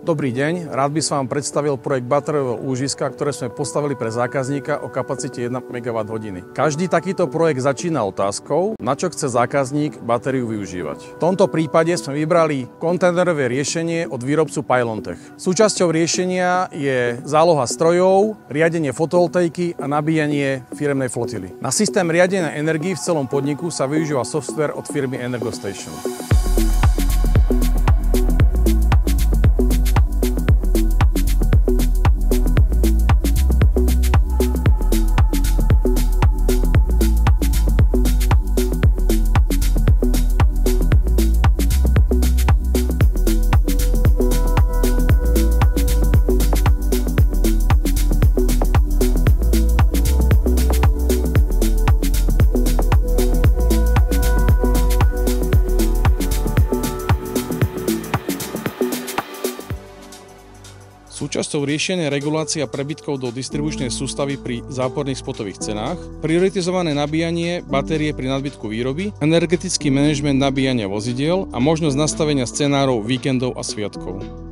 Dobrý deň, rád by som vám predstavil projekt batériového úložiska, ktoré sme postavili pre zákazníka o kapacite 1 MWh. Každý takýto projekt začína otázkou, na čo chce zákazník batériu využívať. V tomto prípade sme vybrali kontajnerové riešenie od výrobcu Pylontech. Súčasťou riešenia je záloha strojov, riadenie fotovoltaiky a nabíjanie firemnej flotily. Na systém riadenia energií v celom podniku sa využíva software od firmy Energostation. Súčasťou riešenia je regulácia prebytkov do distribučnej sústavy pri záporných spotových cenách, prioritizované nabíjanie batérie pri nadbytku výroby, energetický manažment nabíjania vozidiel a možnosť nastavenia scenárov víkendov a sviatkov.